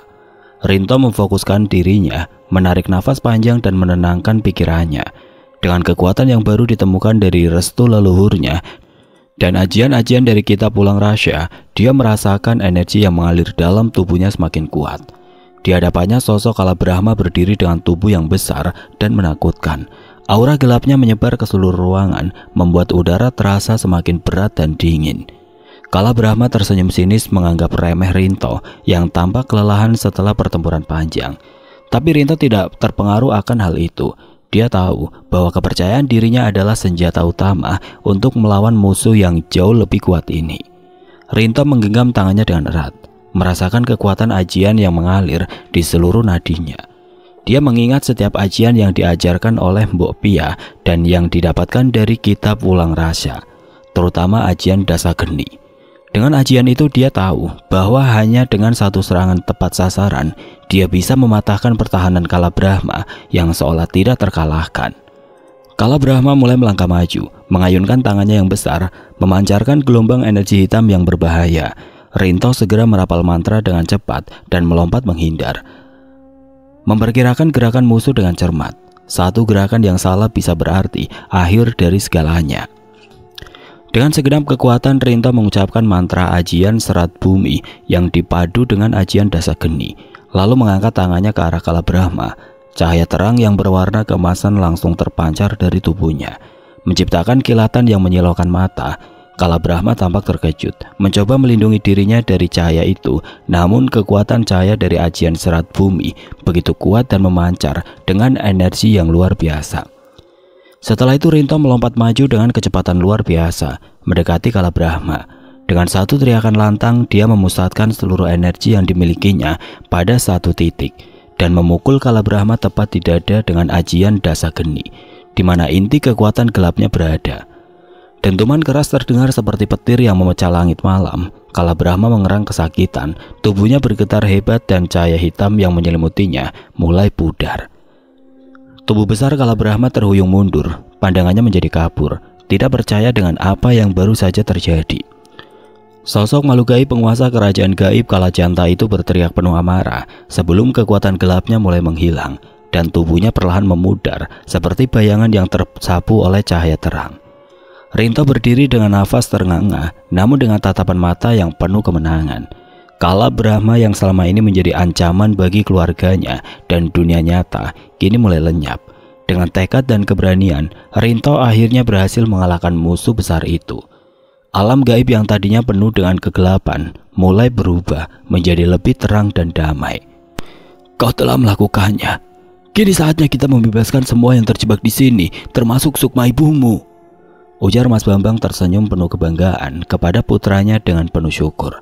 Rinto memfokuskan dirinya, menarik nafas panjang dan menenangkan pikirannya. Dengan kekuatan yang baru ditemukan dari restu leluhurnya dan ajian-ajian dari kitab Pulang Rasya, dia merasakan energi yang mengalir dalam tubuhnya semakin kuat. Di hadapannya sosok Kalabrahma berdiri dengan tubuh yang besar dan menakutkan. Aura gelapnya menyebar ke seluruh ruangan, membuat udara terasa semakin berat dan dingin. Kalabrahma tersenyum sinis menganggap remeh Rinto yang tampak kelelahan setelah pertempuran panjang. Tapi Rinto tidak terpengaruh akan hal itu. Dia tahu bahwa kepercayaan dirinya adalah senjata utama untuk melawan musuh yang jauh lebih kuat ini. Rinto menggenggam tangannya dengan erat, merasakan kekuatan ajian yang mengalir di seluruh nadinya. Dia mengingat setiap ajian yang diajarkan oleh Mbok Pia dan yang didapatkan dari kitab Pulang Rasya, terutama ajian Dasageni. Dengan ajian itu dia tahu bahwa hanya dengan satu serangan tepat sasaran, dia bisa mematahkan pertahanan Kalabrahma yang seolah tidak terkalahkan. Kalabrahma mulai melangkah maju, mengayunkan tangannya yang besar, memancarkan gelombang energi hitam yang berbahaya. Rinto segera merapal mantra dengan cepat dan melompat menghindar, memperkirakan gerakan musuh dengan cermat. Satu gerakan yang salah bisa berarti akhir dari segalanya. Dengan segenap kekuatan, Rinto mengucapkan mantra ajian serat bumi yang dipadu dengan ajian Dasageni, lalu mengangkat tangannya ke arah Kalabrahma. Cahaya terang yang berwarna keemasan langsung terpancar dari tubuhnya, menciptakan kilatan yang menyilaukan mata. Kalabrahma tampak terkejut, mencoba melindungi dirinya dari cahaya itu, namun kekuatan cahaya dari ajian serat bumi begitu kuat dan memancar dengan energi yang luar biasa. Setelah itu Rinto melompat maju dengan kecepatan luar biasa, mendekati Kalabrahma. Dengan satu teriakan lantang, dia memusatkan seluruh energi yang dimilikinya pada satu titik, dan memukul Kalabrahma tepat di dada dengan ajian Dasageni, di mana inti kekuatan gelapnya berada. Dentuman keras terdengar seperti petir yang memecah langit malam. Kalabrahma mengerang kesakitan, tubuhnya bergetar hebat dan cahaya hitam yang menyelimutinya mulai pudar. Tubuh besar Kalabrahma terhuyung mundur, pandangannya menjadi kabur, tidak percaya dengan apa yang baru saja terjadi. Sosok makhluk gaib penguasa kerajaan gaib Kalajanta itu berteriak penuh amarah sebelum kekuatan gelapnya mulai menghilang dan tubuhnya perlahan memudar seperti bayangan yang tersapu oleh cahaya terang. Rinto berdiri dengan nafas terengah-engah, namun dengan tatapan mata yang penuh kemenangan. Kalabrahma yang selama ini menjadi ancaman bagi keluarganya dan dunia nyata, kini mulai lenyap. Dengan tekad dan keberanian, Rinto akhirnya berhasil mengalahkan musuh besar itu. Alam gaib yang tadinya penuh dengan kegelapan, mulai berubah menjadi lebih terang dan damai. Kau telah melakukannya. Kini saatnya kita membebaskan semua yang terjebak di sini, termasuk Sukma ibumu. Ujar Mas Bambang tersenyum penuh kebanggaan kepada putranya dengan penuh syukur.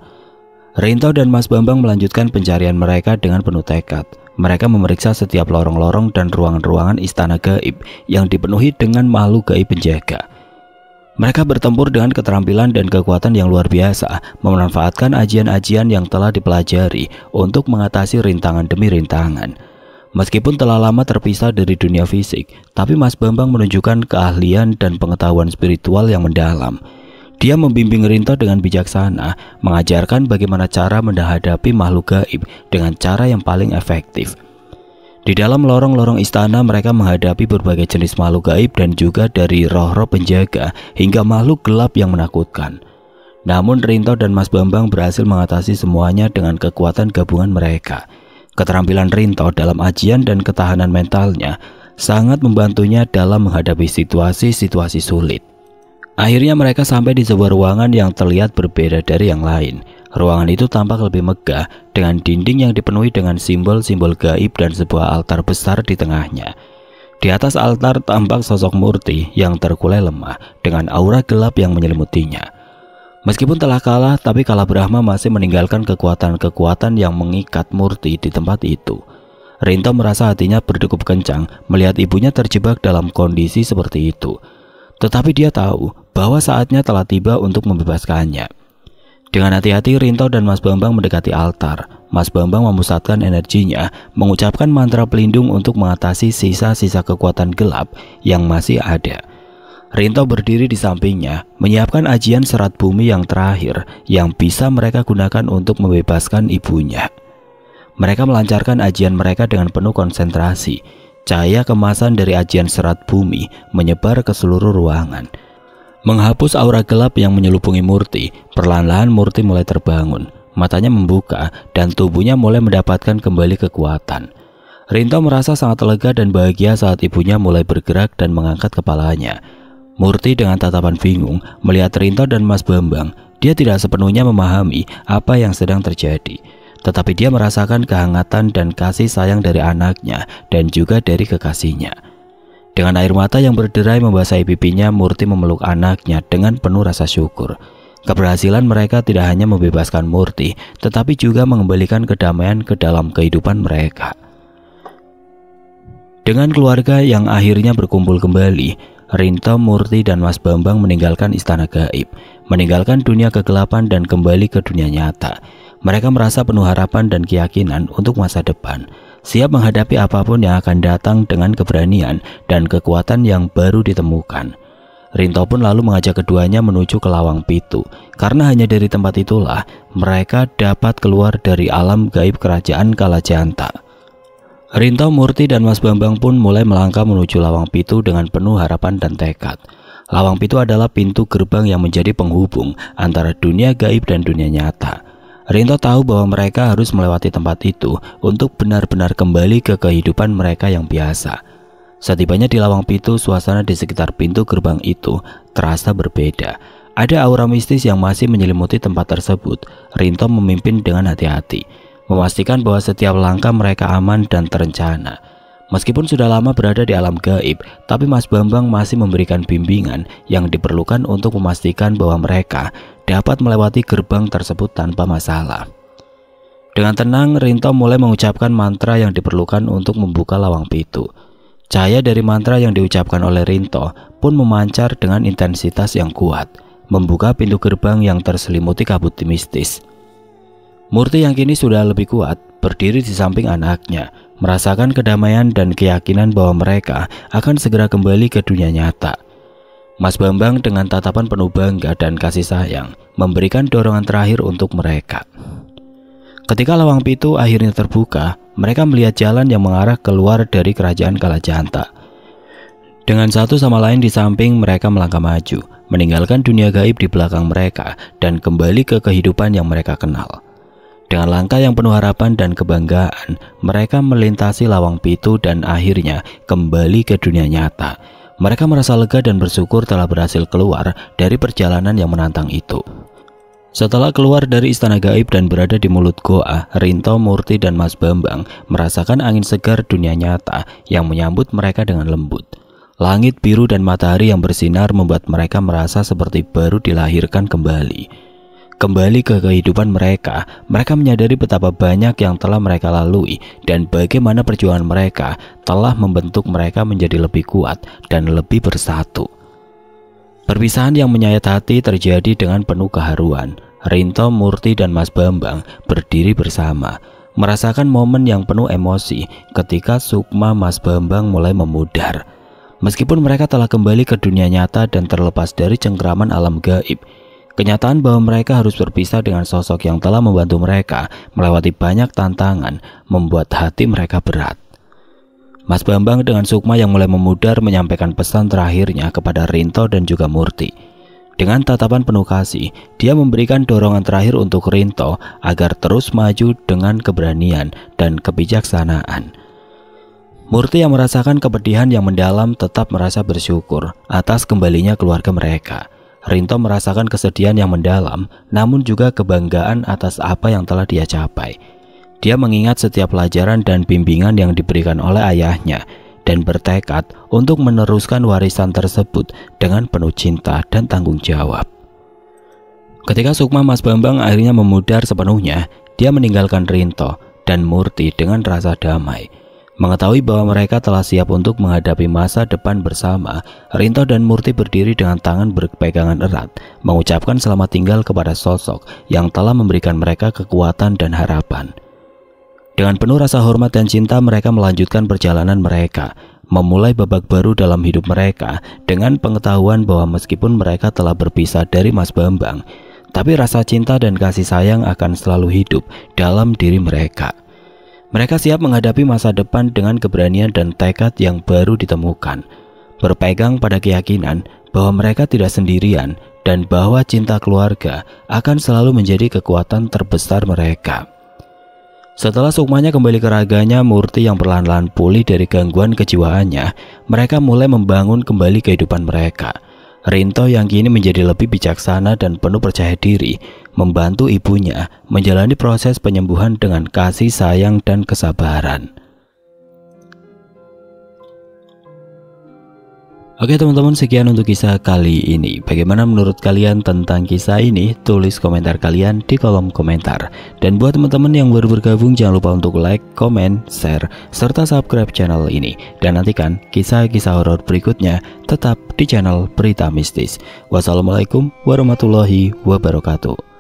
Rinto dan Mas Bambang melanjutkan pencarian mereka dengan penuh tekad. Mereka memeriksa setiap lorong-lorong dan ruangan-ruangan istana gaib yang dipenuhi dengan makhluk gaib penjaga. Mereka bertempur dengan keterampilan dan kekuatan yang luar biasa, memanfaatkan ajian-ajian yang telah dipelajari untuk mengatasi rintangan demi rintangan. Meskipun telah lama terpisah dari dunia fisik, tapi Mas Bambang menunjukkan keahlian dan pengetahuan spiritual yang mendalam. Dia membimbing Rinto dengan bijaksana, mengajarkan bagaimana cara menghadapi makhluk gaib dengan cara yang paling efektif. Di dalam lorong-lorong istana mereka menghadapi berbagai jenis makhluk gaib dan juga dari roh-roh penjaga hingga makhluk gelap yang menakutkan. Namun Rinto dan Mas Bambang berhasil mengatasi semuanya dengan kekuatan gabungan mereka. Keterampilan Rinto dalam ajian dan ketahanan mentalnya sangat membantunya dalam menghadapi situasi-situasi sulit. Akhirnya mereka sampai di sebuah ruangan yang terlihat berbeda dari yang lain. Ruangan itu tampak lebih megah dengan dinding yang dipenuhi dengan simbol-simbol gaib dan sebuah altar besar di tengahnya. Di atas altar tampak sosok Murti yang terkulai lemah dengan aura gelap yang menyelimutinya. Meskipun telah kalah, tapi Kalabrahma masih meninggalkan kekuatan-kekuatan yang mengikat Murti di tempat itu. Rinto merasa hatinya berdegup kencang melihat ibunya terjebak dalam kondisi seperti itu. Tetapi dia tahu bahwa saatnya telah tiba untuk membebaskannya. Dengan hati-hati Rinto dan Mas Bambang mendekati altar. Mas Bambang memusatkan energinya, mengucapkan mantra pelindung untuk mengatasi sisa-sisa kekuatan gelap yang masih ada. Rinto berdiri di sampingnya, menyiapkan ajian serat bumi yang terakhir yang bisa mereka gunakan untuk membebaskan ibunya. Mereka melancarkan ajian mereka dengan penuh konsentrasi. Cahaya kemasan dari ajian serat bumi menyebar ke seluruh ruangan, menghapus aura gelap yang menyelupungi Murti. Perlahan-lahan Murti mulai terbangun, matanya membuka dan tubuhnya mulai mendapatkan kembali kekuatan. Rinto merasa sangat lega dan bahagia saat ibunya mulai bergerak dan mengangkat kepalanya. Murti dengan tatapan bingung melihat Rinto dan Mas Bambang. Dia tidak sepenuhnya memahami apa yang sedang terjadi, tetapi dia merasakan kehangatan dan kasih sayang dari anaknya dan juga dari kekasihnya. Dengan air mata yang berderai membasahi pipinya, Murti memeluk anaknya dengan penuh rasa syukur. Keberhasilan mereka tidak hanya membebaskan Murti, tetapi juga mengembalikan kedamaian ke dalam kehidupan mereka. Dengan keluarga yang akhirnya berkumpul kembali, Rinto, Murti, dan Mas Bambang meninggalkan istana gaib, meninggalkan dunia kegelapan dan kembali ke dunia nyata. Mereka merasa penuh harapan dan keyakinan untuk masa depan, siap menghadapi apapun yang akan datang dengan keberanian dan kekuatan yang baru ditemukan. Rinto pun lalu mengajak keduanya menuju ke Lawang Pitu, karena hanya dari tempat itulah mereka dapat keluar dari alam gaib kerajaan Kalajanta. Rinto, Murti, dan Mas Bambang pun mulai melangkah menuju Lawang Pitu dengan penuh harapan dan tekad. Lawang Pitu adalah pintu gerbang yang menjadi penghubung antara dunia gaib dan dunia nyata. Rinto tahu bahwa mereka harus melewati tempat itu untuk benar-benar kembali ke kehidupan mereka yang biasa. Setibanya di Lawang Pitu, suasana di sekitar pintu gerbang itu terasa berbeda. Ada aura mistis yang masih menyelimuti tempat tersebut. Rinto memimpin dengan hati-hati, memastikan bahwa setiap langkah mereka aman dan terencana. Meskipun sudah lama berada di alam gaib, tapi Mas Bambang masih memberikan bimbingan yang diperlukan untuk memastikan bahwa mereka dapat melewati gerbang tersebut tanpa masalah. Dengan tenang, Rinto mulai mengucapkan mantra yang diperlukan untuk membuka lawang pitu. Cahaya dari mantra yang diucapkan oleh Rinto pun memancar dengan intensitas yang kuat, membuka pintu gerbang yang terselimuti kabut mistis. Murti yang kini sudah lebih kuat berdiri di samping anaknya, merasakan kedamaian dan keyakinan bahwa mereka akan segera kembali ke dunia nyata. Mas Bambang dengan tatapan penuh bangga dan kasih sayang memberikan dorongan terakhir untuk mereka. Ketika lawang pitu akhirnya terbuka, mereka melihat jalan yang mengarah keluar dari kerajaan Kalajanta. Dengan satu sama lain di samping, mereka melangkah maju, meninggalkan dunia gaib di belakang mereka dan kembali ke kehidupan yang mereka kenal. Dengan langkah yang penuh harapan dan kebanggaan, mereka melintasi lawang pitu dan akhirnya kembali ke dunia nyata. Mereka merasa lega dan bersyukur telah berhasil keluar dari perjalanan yang menantang itu. Setelah keluar dari istana gaib dan berada di mulut goa, Rinto, Murti, dan Mas Bambang merasakan angin segar dunia nyata yang menyambut mereka dengan lembut. Langit biru dan matahari yang bersinar membuat mereka merasa seperti baru dilahirkan kembali. Kembali ke kehidupan mereka menyadari betapa banyak yang telah mereka lalui dan bagaimana perjuangan mereka telah membentuk mereka menjadi lebih kuat dan lebih bersatu. Perpisahan yang menyayat hati terjadi dengan penuh keharuan. Rinto, Murti, dan Mas Bambang berdiri bersama, merasakan momen yang penuh emosi ketika sukma Mas Bambang mulai memudar. Meskipun mereka telah kembali ke dunia nyata dan terlepas dari cengkraman alam gaib, kenyataan bahwa mereka harus berpisah dengan sosok yang telah membantu mereka melewati banyak tantangan membuat hati mereka berat. Mas Bambang dengan sukma yang mulai memudar menyampaikan pesan terakhirnya kepada Rinto dan juga Murti. Dengan tatapan penuh kasih, dia memberikan dorongan terakhir untuk Rinto agar terus maju dengan keberanian dan kebijaksanaan. Murti yang merasakan kepedihan yang mendalam tetap merasa bersyukur atas kembalinya keluarga mereka. Rinto merasakan kesedihan yang mendalam, namun juga kebanggaan atas apa yang telah dia capai. Dia mengingat setiap pelajaran dan bimbingan yang diberikan oleh ayahnya dan bertekad untuk meneruskan warisan tersebut dengan penuh cinta dan tanggung jawab. Ketika sukma Mas Bambang akhirnya memudar sepenuhnya, dia meninggalkan Rinto dan Murti dengan rasa damai. Mengetahui bahwa mereka telah siap untuk menghadapi masa depan bersama, Rinto dan Murti berdiri dengan tangan berpegangan erat, mengucapkan selamat tinggal kepada sosok yang telah memberikan mereka kekuatan dan harapan. Dengan penuh rasa hormat dan cinta, mereka melanjutkan perjalanan mereka, memulai babak baru dalam hidup mereka dengan pengetahuan bahwa meskipun mereka telah berpisah dari Mas Bambang, tapi rasa cinta dan kasih sayang akan selalu hidup dalam diri mereka. Mereka siap menghadapi masa depan dengan keberanian dan tekad yang baru ditemukan, berpegang pada keyakinan bahwa mereka tidak sendirian dan bahwa cinta keluarga akan selalu menjadi kekuatan terbesar mereka. Setelah sukmanya kembali ke raganya, Murti yang perlahan-lahan pulih dari gangguan kejiwaannya, mereka mulai membangun kembali kehidupan mereka. Rinto yang kini menjadi lebih bijaksana dan penuh percaya diri, membantu ibunya menjalani proses penyembuhan dengan kasih sayang dan kesabaran. Oke teman-teman, sekian untuk kisah kali ini. Bagaimana menurut kalian tentang kisah ini? Tulis komentar kalian di kolom komentar. Dan buat teman-teman yang baru bergabung, jangan lupa untuk like, komen, share, serta subscribe channel ini. Dan nantikan kisah-kisah horor berikutnya tetap di channel Berita Mistis. Wassalamualaikum warahmatullahi wabarakatuh.